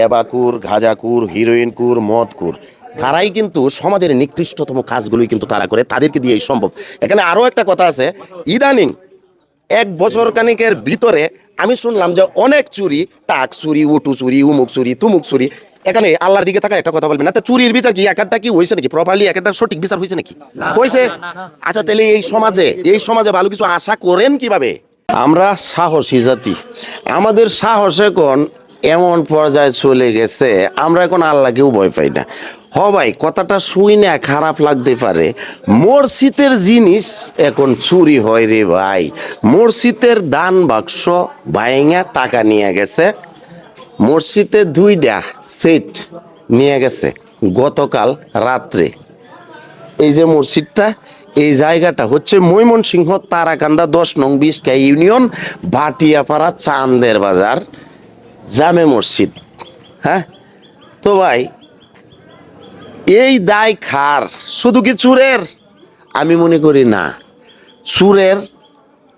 এবাকুর, গাঁজাকুর, হিরোইনকুর, মদকুর, তারাই কিন্তু সমাজের নিকৃষ্টতম কাজগুলোই কিন্তু তারা করে, তাদেরকে দিয়েই সম্ভব। এখানে আরও একটা কথা আছে, ইদানিং 1 বছর খানিকের ভিতরে আমি শুনলাম যে অনেক চুরি, টাক চুরি, উটু চুরি, উমুক চুরি, তুমুক চুরি। এখানে আল্লাহর দিকে থাকা একটা কথা বলবেন না, চুরির বিচার কি একটা কি হয়েছে নাকি? প্রপারলি একটা সঠিক বিচার হয়েছে নাকি? হয়েছে? আচ্ছা, তাহলে এই সমাজে ভালো কিছু আশা করেন কিভাবে? আমরা সাহসী জাতি, আমাদের সাহস এখন এমন পর্যায়ে চলে গেছে, আমরা এখন আল্লাহকেও ভয় পাই না। ভাই, কথাটা শুই না খারাপ লাগতে পারে, মসজিদের জিনিস এখন চুরি হয় রে ভাই। মসজিদের দান বাক্স ভাইঙা টাকা নিয়ে গেছে, মসজিদে 2টা সেট নিয়ে গেছে গতকাল রাত্রে। এই যে মসজিদটা, এই জায়গাটা হচ্ছে ময়মনসিংহ তারাকান্দা 10 নং 20 ইউনিয়ন, ভাটিয়াপাড়া, চান্দের বাজার, জামে মসজিদ। হ্যাঁ, তো ভাই এই দায় খার শুধু কি চুরের? আমি মনে করি না। চুরের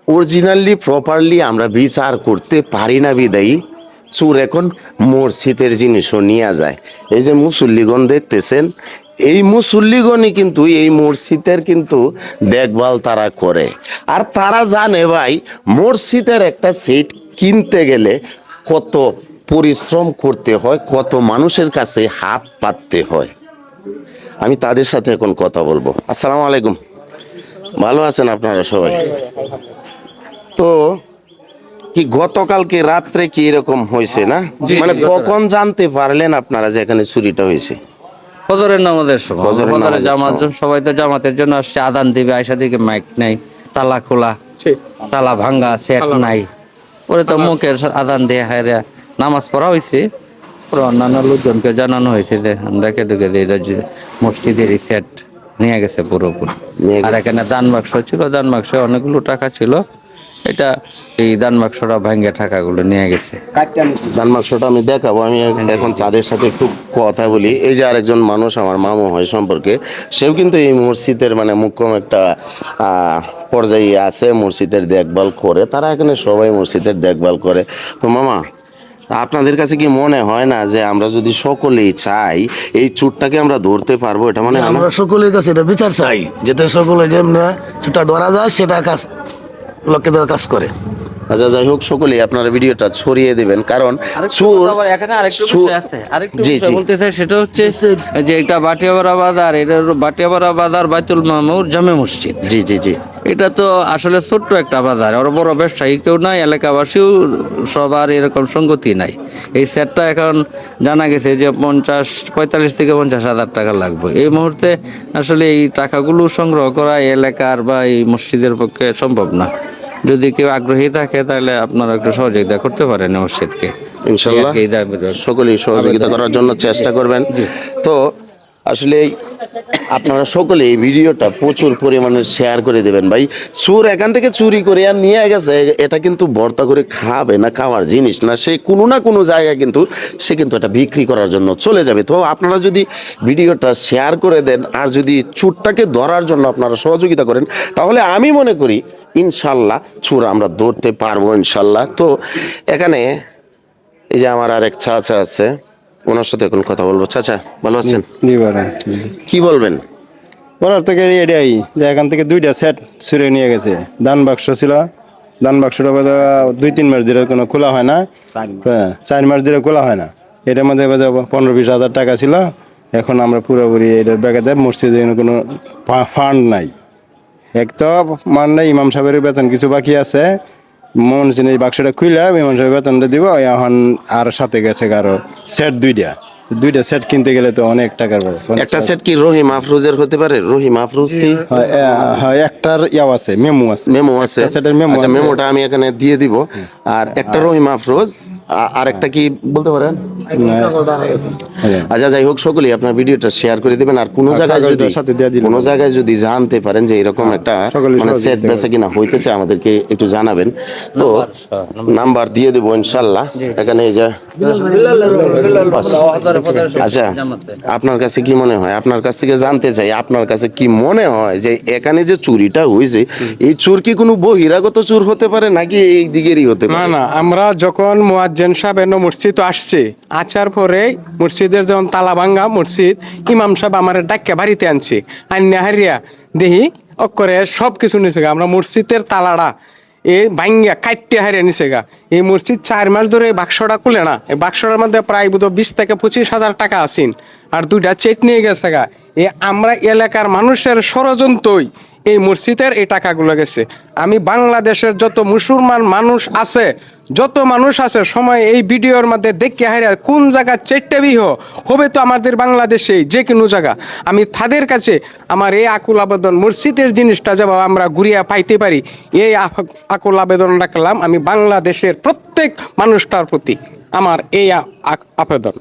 অরিজিনালি প্রপারলি আমরা বিচার করতে পারি না বিদায়ী চুর এখন মসজিদের জিনিসও নিয়ে যায়। এই যে মুসল্লিগণ দেখতেছেন, এই মুসল্লিগণই কিন্তু এই মসজিদের কিন্তু দেখভাল তারা করে। আর তারা জানে ভাই, মসজিদের একটা সেট কিনতে গেলে কত পরিশ্রম করতে হয়, কত মানুষের কাছে হাত পাততে হয়। আমি তাদের সাথে এখন কথা বলবো। আসসালামু আলাইকুম, ভালো আছেন আপনারা সবাই? তো কি গতকালকে রাত্রে কি এরকম হয়েছে না? মানে কখন জানতে পারলেন আপনারা যে এখানে চুরিটা হয়েছে? ফজরের নামাজের সময়। ফজরের জামাত, সবাই তো জামাতের জন্য আসছে, আদান দিবে, আয়সা দিকে মাইক নাই, তালা খোলা, তালা ভাঙ্গা, সেট নাই। পরে তো মুখের আদান দিয়ে হায়রা নামাজ পড়া হয়েছে। পরে অন্যান্য লোকজনকে জানানো হয়েছে যে দেখে যে মসজিদের সেট নিয়ে গেছে পুরোপুরি। আর এখানে দান বাক্স ছিল, দান বাক্সে অনেকগুলো টাকা ছিল, এটা এই দান বাক্সটা ভাঙ্গে টাকাগুলো নিয়ে গেছে। দান বাক্সটা আমি দেখাবো, আমি এখন তাদের সাথে একটু কথা বলি। এই যে আরেকজন মানুষ আমার মামু হয় সম্পর্কে, সেও কিন্তু এই মসজিদের মানে মুখ্যম একটা পর্যায়ে আছে, মসজিদের দেখভাল করে। তারা এখানে সবাই মসজিদের দেখভাল করে। তো মামা, আপনাদের কাছে কি মনে হয় না যে আমরা যদি সকলেই চাই এই চোরটাকে আমরা ধরতে পারবো? এটা মানে আমরা সকলের কাছে এটা বিচার চাই, যাতে সকলে যেমন চোরটা ধরা যায় সেটা কাজ লোকে দেওয়ার কাজ করে। আচ্ছা, যাই হোক, সকলেই আপনারা ভিডিওটা ছড়িয়ে দেবেন, কারণ চোর। এখানে আরেকটু বিষয় আছে, আরেকটু বিষয় বলতে চাই, সেটা হচ্ছে যে এটা বাটিয়াপাড়া বাজার, এটা বাটিয়াপাড়া বাজার বাইতুল মামুর জামে মসজিদ। জি জি জি, এটা তো আসলে ছোট্ট একটা বাজার, আর বড় ব্যবসায়ী কেউ নাই, এলাকাবাসীও সবার এরকম সঙ্গতি নাই। এই সেটটা এখন জানা গেছে যে 45 থেকে 50 হাজার টাকা লাগবে। এই মুহূর্তে আসলে এই টাকাগুলো সংগ্রহ করা এলাকার বা এই মসজিদের পক্ষে সম্ভব না। যদি কেউ আগ্রহী থাকে তাহলে আপনারা একটু সহযোগিতা করতে পারেন মসজিদকে, ইনশাল্লাহ সকলেই সহযোগিতা করার জন্য চেষ্টা করবেন। তো আসলে আপনারা সকলে এই ভিডিওটা প্রচুর পরিমাণে শেয়ার করে দেবেন ভাই। চোর এখান থেকে চুরি করে আর নিয়ে গেছে, এটা কিন্তু ভর্তা করে খাবে না, খাওয়ার জিনিস না। সে কোনো না কোনো জায়গায় কিন্তু সে কিন্তু এটা বিক্রি করার জন্য চলে যাবে। তো আপনারা যদি ভিডিওটা শেয়ার করে দেন আর যদি চোরটাকে ধরার জন্য আপনারা সহযোগিতা করেন, তাহলে আমি মনে করি ইনশাল্লাহ চোর আমরা ধরতে পারবো ইনশাল্লাহ। তো এখানে এই যে আমার আরেক চাচা আছে, ওনার সাথে এখন কথা বলবো। চাচা, ভালো আছেন? কি বলবেন? বলার থেকে এটাই যে এখান থেকে 2টা সেট ছুঁড়ে নিয়ে গেছে। দান বাক্স ছিল, দান বাক্সটা 2-3 মাস ধরে কোনো খোলা হয় না, 4 মাস ধরে খোলা হয় না। এটার মধ্যে 15-20 হাজার টাকা ছিল। এখন আমরা পুরোপুরি এটার ব্যাগেতে মসজিদে কোনো ফান্ড নাই, এক তো মান নাই। ইমাম সাহেবের বেতন কিছু বাকি আছে, মন চিনি বাক্সটা খুলে ইমাম সাহেবের বেতনটা দিব। এখন আর সাথে গেছে আরো সেট 2টা সেট কিনতে গেলে তো অনেক টাকার ব্যাপার। একটা সেট কি রহিম আফরোজের হতে পারে? রহিম আফরোজ কি? হ্যাঁ, একটার ইয়াও আছে, মেমো আছে, মেমো আছে। সেটের মেমো আছে, মেমোটা আমি এখানে দিয়ে দিব। আর একটা রহিম আফরোজ, আর একটা কি বলতে পারেন? আচ্ছা, যাই হোক, সকলেই আপনার ভিডিওটা শেয়ার করে দিবেন। আর কোনো জায়গায় যদি জানতে পারেন যে এরকম একটা মানে সেট বেচা কিনা হইতেছে, আমাদেরকে একটু জানাবেন। তো নাম্বার দিয়ে দেবো ইনশাল্লাহ। এখানে এই যে আচ্ছা, আপনার কাছে কি মনে হয়? আপনার কাছ থেকে জানতে চাই, আপনার কাছে কি মনে হয় যে এখানে যে চুরিটা হয়েছে, এই চোর কি কোনো বহিরাগত চোর হতে পারে নাকি এই দিকেরই হতে পারে? না, আমরা যখন মুয়াজ্জিন সাহেব মসজিদ আসছে, আচার পরে মসজিদের যেমন তালা ভাঙ্গা মসজিদ, ইমাম সাহেব আমার ডাক্কা বাড়িতে আনছে, আন্যা হারিয়া দেহি অক্ষরে সব কিছু নিছে গা। আমরা মসজিদের তালাটা এই ভাঙ্গা কাটতে হারিয়ে নিছে গা। এই মসজিদ 4 মাস ধরে এই বাক্সটা খুলে না, এই বাক্সটার মধ্যে প্রায় 20 থেকে 25,000 টাকা আসিন, আর 2টা চেট নিয়ে গেছে গা। আমরা এলাকার মানুষের ষড়যন্ত্রই এই মসজিদের এই টাকাগুলো গেছে। আমি বাংলাদেশের যত মুসলমান মানুষ আছে, যত মানুষ আছে সময় এই ভিডিওর মধ্যে দেখে হারা কোন জায়গা চেটে বিহ হবে তো আমাদের বাংলাদেশে যে কোনো জায়গা, আমি তাদের কাছে আমার এই আকুল আবেদন, মসজিদের জিনিসটা যেভাবে আমরা ঘুরিয়া পাইতে পারি, এই আকুল আবেদন রাখলাম আমি বাংলাদেশের প্রত্যেক মানুষটার প্রতি আমার এই আবেদন।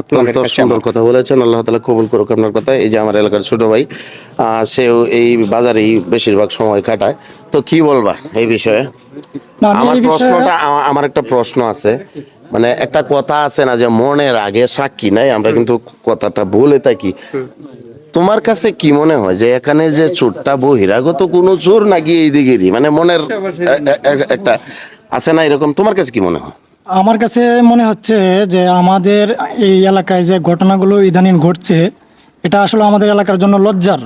আপনাদের অত্যন্ত কাছে সুন্দর কথা বলেছেন, আল্লাহ তাআলা কবুল করুক আপনার কথা। এই যে আমার এলাকার ছোট ভাই, সেও এই বাজারেই বেশিরভাগ সময় কাটায়, তো কি বলবা এই বিষয়ে? আমার একটা প্রশ্ন আছে, মানে একটা কথা আছে না যে মনের আগে সাক্ষী নাই, আমরা কিন্তু কথাটা বলে থাকি। তোমার কাছে কি মনে হয় যে এখানে যে চোরটা বহিরাগত কোনো চোর নাকি এই দিকেরই, মানে মনের একটা আছে না এরকম, তোমার কাছে কি মনে হয়? আমার কাছে মনে হচ্ছে যে আমাদের এই এলাকায় যে ঘটনাগুলো ইদানিং ঘটছে, এটা আসলে আমাদের এলাকার জন্য লজ্জার।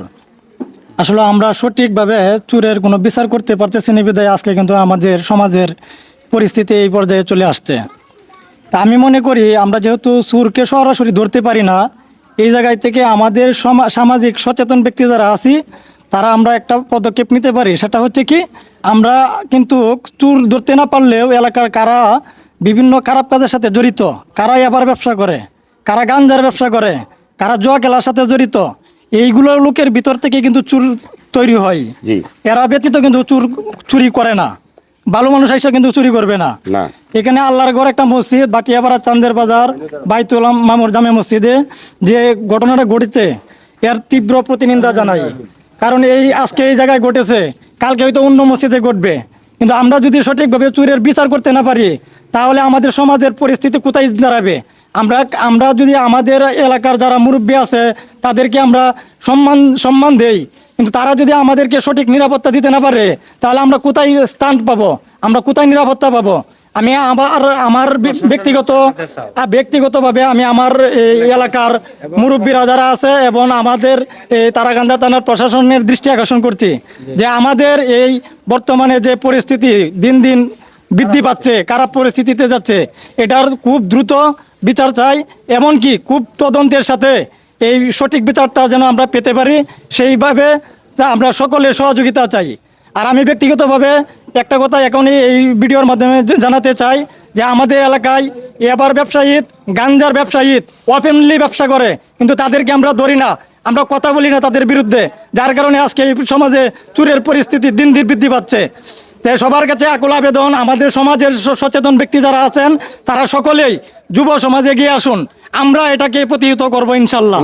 আসলে আমরা সঠিকভাবে চোরের কোনো বিচার করতে পারতেছি না বিধায় আজকে কিন্তু আমাদের সমাজের পরিস্থিতি এই পর্যায়ে চলে আসছে। তা আমি মনে করি আমরা যেহেতু চোরকে সরাসরি ধরতে পারি না, এই জায়গায় থেকে আমাদের সামাজিক সচেতন ব্যক্তি যারা আছি তারা আমরা একটা পদক্ষেপ নিতে পারি। সেটা হচ্ছে কি, আমরা কিন্তু চোর ধরতে না পারলেও এলাকার কারা বিভিন্ন খারাপ কাজের সাথে জড়িত, কারা আবার ব্যবসা করে, কারা গাঞ্জার ব্যবসা করে, কারা জুয়া খেলার সাথে জড়িত, এইগুলো লোকের ভিতর থেকে কিন্তু চুর তৈরি হয়। এরা ব্যতীত কিন্তু চুরি করে না, ভালো মানুষ এসে কিন্তু চুরি করবে না। এখানে আল্লাহর ঘর একটা মসজিদ বাটিয়াপাড়া চান্দের বাজার বাইতুল মামুর জামে মসজিদে যে ঘটনাটা ঘটেছে, এর তীব্র প্রতিনিন্দা জানাই। কারণ এই আজকে এই জায়গায় ঘটেছে, কালকে হয়তো অন্য মসজিদে ঘটবে, কিন্তু আমরা যদি সঠিকভাবে চুরের বিচার করতে না পারি তাহলে আমাদের সমাজের পরিস্থিতি কোথায় দাঁড়াবে? আমরা যদি আমাদের এলাকার যারা মুরব্বী আছে তাদেরকে আমরা সম্মান দেই, কিন্তু তারা যদি আমাদেরকে সঠিক নিরাপত্তা দিতে না পারে তাহলে আমরা কোথায় স্থান পাবো, আমরা কোথায় নিরাপত্তা পাবো? আমি আমার ব্যক্তিগতভাবে আমি আমার এলাকার মুরব্বীরা যারা আছে এবং আমাদের তারাকান্দা থানার প্রশাসনের দৃষ্টি আকর্ষণ করছি যে আমাদের এই বর্তমানে যে পরিস্থিতি দিন দিন বৃদ্ধি পাচ্ছে, খারাপ পরিস্থিতিতে যাচ্ছে, এটার খুব দ্রুত বিচার চাই, এমনকি খুব তদন্তের সাথে এই সঠিক বিচারটা যেন আমরা পেতে পারি, সেইভাবে আমরা সকলের সহযোগিতা চাই। আর আমি ব্যক্তিগতভাবে একটা কথা এখনই এই ভিডিওর মাধ্যমে জানাতে চাই যে আমাদের এলাকায় এবার ব্যবসায়ী, গাঞ্জার ব্যবসায়ী ওপেনলি ব্যবসা করে, কিন্তু তাদেরকে আমরা ধরি না, আমরা কথা বলি না তাদের বিরুদ্ধে, যার কারণে আজকে এই সমাজে চুরের পরিস্থিতি দিন দিন বৃদ্ধি পাচ্ছে। তাই সবার কাছে আকুল আবেদন, আমাদের সমাজের সচেতন ব্যক্তি যারা আছেন তারা সকলেই যুব সমাজে গিয়ে আসুন, আমরা এটাকে প্রতিহত করবো ইনশাল্লাহ।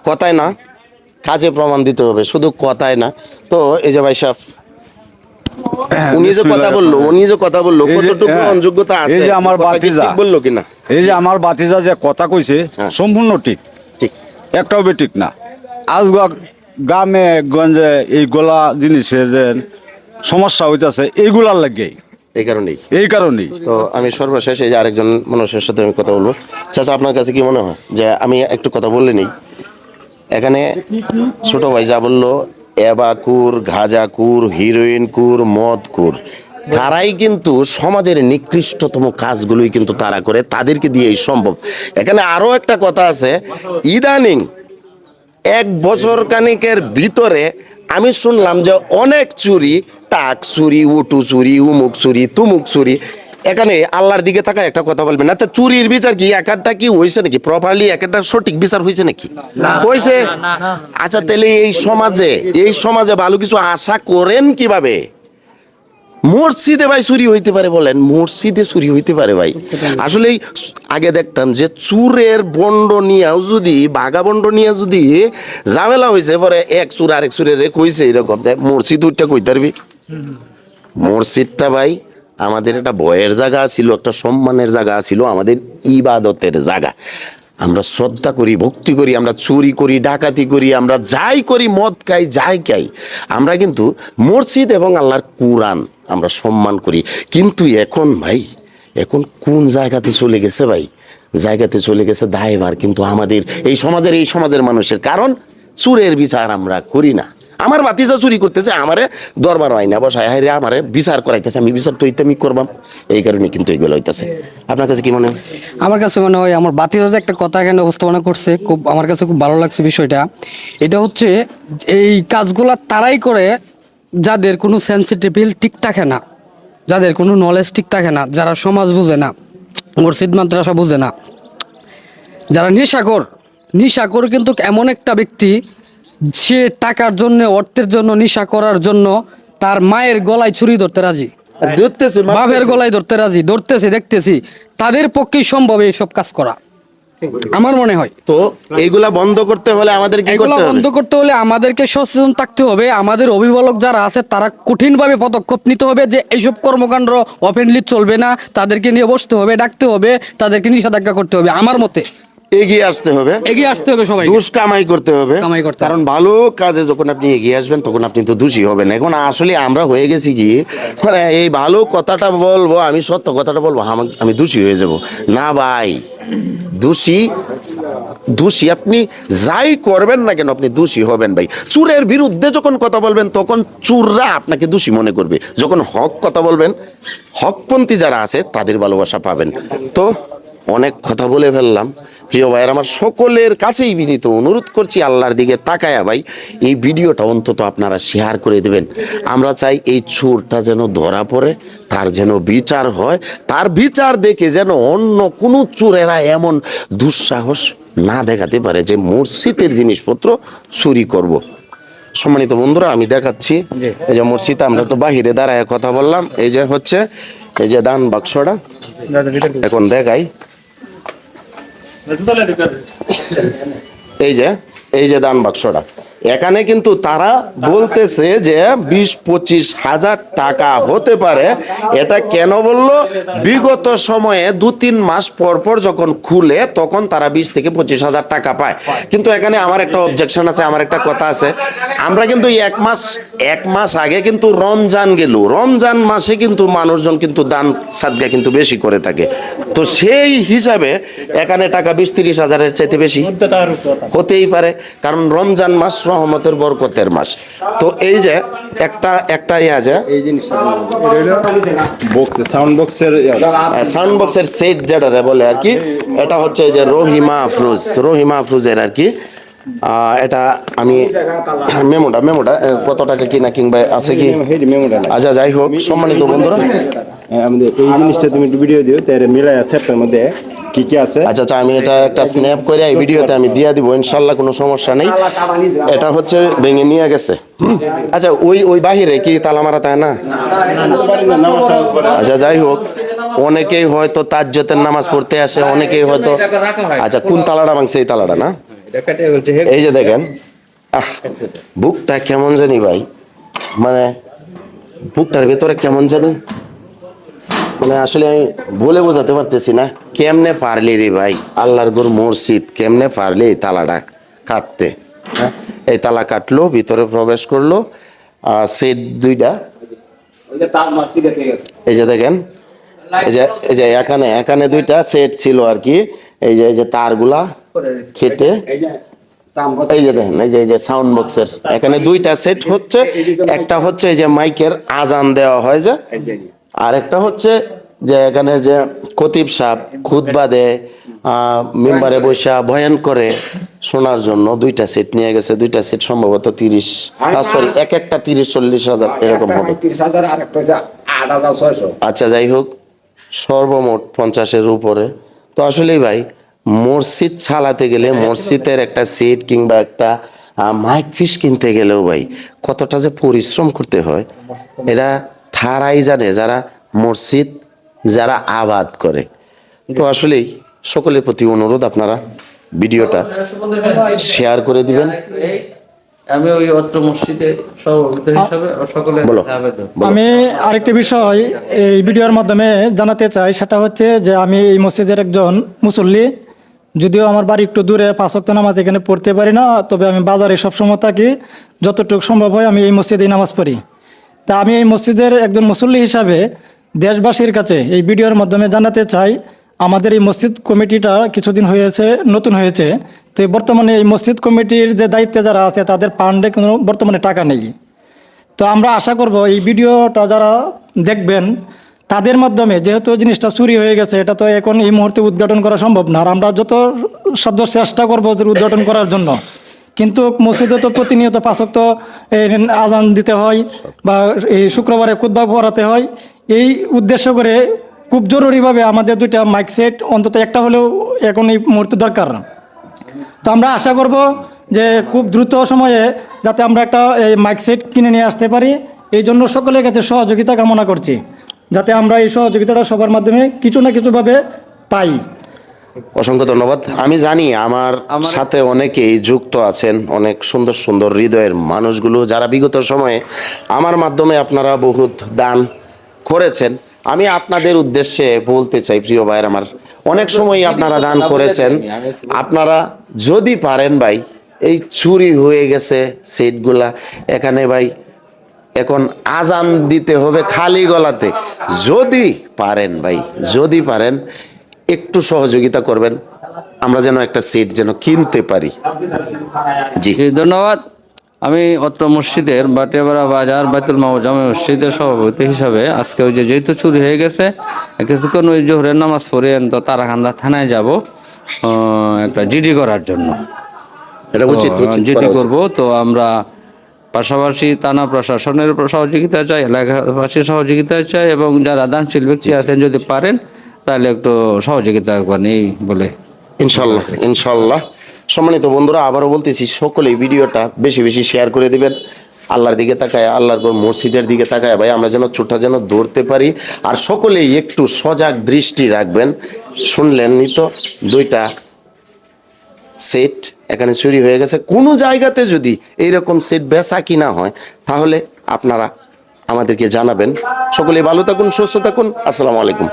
কথায় না, কাজে প্রমাণ দিতে হবে, শুধু কথায় না। তো এই যে ভাই সাহেব উনি যে কথা বললো কতটুকু যোগ্যতা আছে, এই যে আমার বাতিজা বললো কিনা, এই যে আমার বাতিজা যে কথা কইছে সম্পূর্ণ ঠিক, একটাও ঠিক না। আজ গ্রামে গঞ্জে এই গোলা জিনিসের যে সমস্যা হইতেছে এইগুলার লাগে, এই কারণেই তো আমি সর্বশেষ এই যে আরেকজন মানুষের সাথে আমি কথা বলবো। চাচা, আপনার কাছে কি মনে হয় যে আমি একটু কথা বললে নেই, এখানে ছোট ভাই যা বললো, এবাকুর, গাঁজাকুর, হিরোইনকুর, মদকুর, তারাই কিন্তু সমাজের নিকৃষ্টতম কাজগুলোই কিন্তু তারা করে, তাদেরকে দিয়েই সম্ভব। এখানে আরো একটা কথা আছে, ইদানিং 1 বছর কানিকের ভিতরে আমি শুনলাম যে অনেক চুরি, টাক চুরি, উটু চুরি, উমুক চুরি, তুমুক চুরি। এখানে আল্লাহর দিকে তাকায় একটা কথা বলবেন, আচ্ছা চুরির বিচার কি একটা কি হয়েছে নাকি, প্রপারলি একটা সঠিক বিচার হয়েছে নাকি? হয়েছে? আচ্ছা তাহলে এই সমাজে ভালো কিছু আশা করেন কিভাবে? মসজিদে ভাই চুরি হইতে পারে, বলেন মসজিদে চুরি হইতে পারে ভাই? আসলে আগে দেখতাম যে চুরের বন্ড নিয়েও যদি বাঘাবন্ড নিয়ে যদি ঝামেলা হয়েছে, পরে এক চুর আরেক চুরের কইছে এরকম, মসজিদ উঠটা কইতে পারবি? মসজিদটা ভাই আমাদের একটা ভয়ের জায়গা ছিল, একটা সম্মানের জায়গা ছিল, আমাদের ইবাদতের জায়গা। আমরা শ্রদ্ধা করি, ভক্তি করি, আমরা চুরি করি, ডাকাতি করি, আমরা যাই করি, মদ খাই, যাই খাই, আমরা কিন্তু মসজিদ এবং আল্লাহর কুরআন আমরা সম্মান করি। কিন্তু এখন ভাই, এখন কোন জায়গাতে চলে গেছে ভাই, জায়গাতে চলে গেছে দায়ভার কিন্তু আমাদের এই সমাজের মানুষের, কারণ চুরের বিচার আমরা করি না। আমার ভাতিজা চুরি করতেছে, আমারে দরবার হয় না বসায়, হায় রে আমারে বিচার করাইতেছে, আমি বিচার তো আমি করবাম, এই কারণে কিন্তু এগুলো হইতেছে। আপনার কাছে কি মনে হয়? আমার কাছে মনে হয় আমার বাতিদাদা একটা কথা এখানে উপস্থাপনা করছে, খুব আমার কাছে খুব ভালো লাগছে বিষয়টা। এটা হচ্ছে এই কাজগুলা তারাই করে যাদের কোনো সেন্সিটিভিল ঠিক থাকে না, যাদের কোনো নলেজ ঠিক থাকে না, যারা সমাজ বুঝে না, মসজিদ মাদ্রাসা বুঝে না, যারা নিশাখোর কিন্তু এমন একটা ব্যক্তি, সে টাকার জন্য, অর্থের জন্য, নেশা করার জন্য তার মায়ের গলায় ছুরি ধরতে রাজি, বাপের গলায় ধরতে রাজি, ধরতেছে দেখতেছি, তাদের পক্ষেই সম্ভব এইসব কাজ করা আমার মনে হয়। তো এইগুলা বন্ধ করতে হলে আমাদের কি এগুলো করতে হবে? বন্ধ করতে হলে আমাদেরকে সচেতন থাকতে হবে। আমাদের অভিভাবক যারা আছে তারা কঠিনভাবে পদক্ষেপ নিতে হবে যে এইসব কর্মকাণ্ড ওপেনলি চলবে না, তাদেরকে নিয়ে বসতে হবে, ডাকতে হবে, তাদেরকে নিষেধাজ্ঞা করতে হবে। আমার মতে এগিয়ে আসতে হবে, এগিয়ে আসতে হবে, সবাই দুষ কামাই করতে হবে, কামাই করতে হবে। কারণ ভালো কাজে যখন আপনি এগিয়ে আসবেন তখন আপনি তো দোষী হবেন। এখন আসলে আমরা হয়ে গেছি কি, মানে এই ভালো কথাটা বলবো, আমি সত্য কথাটা বলবো, আমি দোষী হয়ে যাব না ভাই। দোষী আপনি যাই করবেন না কেন আপনি দোষী হবেন ভাই। চুরের বিরুদ্ধে যখন কথা বলবেন তখন চুররা আপনাকে দোষী মনে করবে, যখন হক কথা বলবেন, হকপন্থী যারা আছে তাদের ভালোবাসা পাবেন। তো অনেক কথা বলে ফেললাম প্রিয় ভাইয়ের আমার, সকলের কাছেই বিনীত অনুরোধ করছি আল্লাহর দিকে তাকায়া ভাই এই ভিডিওটা অন্তত আপনারা শেয়ার করে দেবেন। আমরা চাই এই চোরটা যেন ধরা পড়ে, তার যেন বিচার হয়, তার বিচার দেখে যেন অন্য কোনো চোরেরা এমন দুঃসাহস না দেখাতে পারে যে মসজিদের জিনিসপত্র চুরি করব। সম্মানিত বন্ধুরা, আমি দেখাচ্ছি এই যে মসজিদ, আমরা তো বাহিরে দাঁড়ায় কথা বললাম, এই যে হচ্ছে এই যে দান বাক্সটা এখন দেখাই, এই যে দান বাক্সটা, এখানে কিন্তু তারা বলতেছে যে 20-25 হাজার টাকা হতে পারে। এটা কেন বললো? বিগত সময়ে 2-3 মাস পর পর যখন খুলে তখন তারা 20 থেকে 25 হাজার টাকা পায়। কিন্তু এখানে আমার একটা অবজেকশন আছে, আমার একটা কথা আছে। আমরা কিন্তু এক মাস আগে কিন্তু রমজান গেল, রমজান মাসে কিন্তু মানুষজন কিন্তু দান সাদকা কিন্তু বেশি করে থাকে। তো সেই হিসাবে এখানে টাকা 20-30 হাজারের চাইতে বেশি হতেই পারে, কারণ রমজান মাস রহমতের বরকতের মাস। তো এই যে একটা ইয়া যে এই জিনিসটা সাউন্ড বক্সের সেট যেটা বলে আর কি, এটা হচ্ছে যে রহিমা আফরোজের আর কি। এটা আমি মেমোটা কত টাকা কিনা কিংবা আছে কি, আচ্ছা যাই হোক। সম্মানিত বন্ধুরা, আমাদের এই জিনিসটা তুমি একটু ভিডিও দিও, তার মিলাই সেটটার মধ্যে কি কি আছে। আচ্ছা আমি এটা একটা স্ন্যাপ করে এই ভিডিওতে আমি দিয়ে দিব ইনশাল্লাহ, কোনো সমস্যা নেই। এটা হচ্ছে ভেঙে নিয়ে গেছে। আচ্ছা ওই বাহিরে কি তালা মারা তাই না? আচ্ছা যাই হোক, অনেকেই হয়তো তাজ্জুদের নামাজ পড়তে আসে, অনেকেই হয়তো, আচ্ছা কোন তালাটা ভাঙছে? এই তালাটা না, এই যে দেখেন। বুকটা কেমন জানি ভাই, মানে বুকটার ভেতরে কেমন জানি, মানে আসলে আমি বলে বোঝাতে পারতেছি না। কেমনে পারলি রে ভাই, আল্লাহর গরু মসজিদ, কেমনে পারলি এই তালাটা কাটতে? এই তালা কাটলো, ভিতরে প্রবেশ করলো, সেট দুইটা, এই যে দেখেন, এই যে এখানে দুইটা সেট ছিল আর কি। এই যে তারগুলা কেটে, এই যে দেখেন, এই যে সাউন্ড বক্সের এখানে দুইটা সেট হচ্ছে। একটা হচ্ছে এই যে মাইকের আজান দেওয়া হয় যে, আর একটা হচ্ছে যে এখানে যে খতিব সাহেব খুতবা দেয়, মেম্বারে বসে বয়ান করে শোনার জন্য দুইটা সেট নিয়ে গেছে। দুইটা সেট সম্ভবত 30, সরি একটা 30-40 হাজার এরকম হবে। আচ্ছা যাই হোক, সর্বমোট 50-এর উপরে। তো আসলেই ভাই মসজিদ চালাতে গেলে, মসজিদের একটা সেট কিংবা একটা মাইক ফিস কিনতে গেলেও ভাই কতটা যে পরিশ্রম করতে হয়, এটা তারাই জানে যারা মসজিদ যারা আবাদ করে। তো আসলেই সকলের প্রতি অনুরোধ, আপনারা ভিডিওটা শেয়ার করে দিবেন। আমি ওই অত্র মসজিদের সভাপতি হিসাবে সকলের কাছে আবেদন। আমি আরেকটি বিষয় এই ভিডিওর মাধ্যমে জানাতে চাই, সেটা হচ্ছে যে আমি এই মসজিদের একজন মুসল্লি। যদিও আমার বাড়ি একটু দূরে, 5 ওয়াক্ত নামাজ এখানে পড়তে পারি না, তবে আমি বাজারে সবসময় থাকি, যতটুকু সম্ভব হয় আমি এই মসজিদেই নামাজ পড়ি। তা আমি এই মসজিদের একজন মুসল্লি হিসাবে দেশবাসীর কাছে এই ভিডিওর মাধ্যমে জানাতে চাই, আমাদের এই মসজিদ কমিটিটা কিছুদিন হয়েছে, নতুন হয়েছে। তো বর্তমানে এই মসজিদ কমিটির যে দায়িত্বে যারা আছে তাদের ফান্ডে কোনো বর্তমানে টাকা নেই। তো আমরা আশা করব এই ভিডিওটা যারা দেখবেন তাদের মাধ্যমে, যেহেতু জিনিসটা চুরি হয়ে গেছে, এটা তো এখন এই মুহূর্তে উদ্ঘাটন করা সম্ভব না, আর আমরা যত সাধ্য চেষ্টা করবো উদ্ঘাটন করার জন্য। কিন্তু মসজিদে তো প্রতিনিয়ত 5 ওয়াক্ত আজান দিতে হয় বা এই শুক্রবারে খুতবা পড়াতে হয়। এই উদ্দেশ্য করে খুব জরুরিভাবে আমাদের 2টা মাইক সেট অন্তত একটা হলেও এখন এই মুহূর্তে দরকার। তো আমরা আশা করব যে খুব দ্রুত সময়ে যাতে আমরা একটা এই মাইক সেট কিনে নিয়ে আসতে পারি। এই জন্য সকলের কাছে সহযোগিতা কামনা করছি, যাতে আমরা এই সহযোগিতাটা সবার মাধ্যমে কিছু না কিছুভাবে পাই। অসংখ্য ধন্যবাদ। আমি জানি আমার সাথে অনেকেই যুক্ত আছেন, অনেক সুন্দর সুন্দর হৃদয়ের মানুষগুলো, যারা বিগত সময়ে আমার মাধ্যমে আপনারা বহুত দান করেছেন। আমি আপনাদের উদ্দেশ্যে বলতে চাই, প্রিয় ভাইয়ের আমার, অনেক সময়ই আপনারা দান করেছেন। আপনারা যদি পারেন ভাই, এই চুরি হয়ে গেছে সেটগুলা, এখানে ভাই এখন আজান দিতে হবে খালি গলাতে। যদি পারেন ভাই, যদি পারেন একটু সহযোগিতা করবেন, আমরা যেন একটা সেট যেন কিনতে পারি। জি ধন্যবাদ। আমি অত্র মসজিদের বাটিয়াপাড়া বাজার বাইতুল মামুন জামে মসজিদের সভাপতি হিসাবে আজকে ওই যেহেতু চুরি হয়ে গেছে, কিছুক্ষণ ওই জোহরের নামাজ পড়ে তো তারাকান্দা থানায় যাব একটা জিডি করার জন্য। এটা উচিত জিডি করব। তো আমরা পাশাপাশি থানা প্রশাসনের সহযোগিতা চাই, এলাকাবাসীর সহযোগিতা চাই, এবং যারা দানশীল ব্যক্তি আছেন যদি পারেন তাহলে একটু সহযোগিতা করবেন এই বলে। ইনশাল্লাহ, ইনশাল্লাহ। সম্মানিত বন্ধুরা, আবারও বলতেছি, সকলেই ভিডিওটা বেশি বেশি শেয়ার করে দিবেন। আল্লাহর দিকে তাকায়, আল্লাহর মসজিদের দিকে তাকায় ভাই আমরা যেন চোরটা যেন ধরতে পারি। আর সকলেই একটু সজাগ দৃষ্টি রাখবেন। শুনলেনই তো, 2টা সেট এখানে চুরি হয়ে গেছে। কোনো জায়গাতে যদি এইরকম সেট বেচা কিনা হয় তাহলে আপনারা আমাদেরকে জানাবেন। সকলেই ভালো থাকুন, সুস্থ থাকুন। আসসালামু আলাইকুম।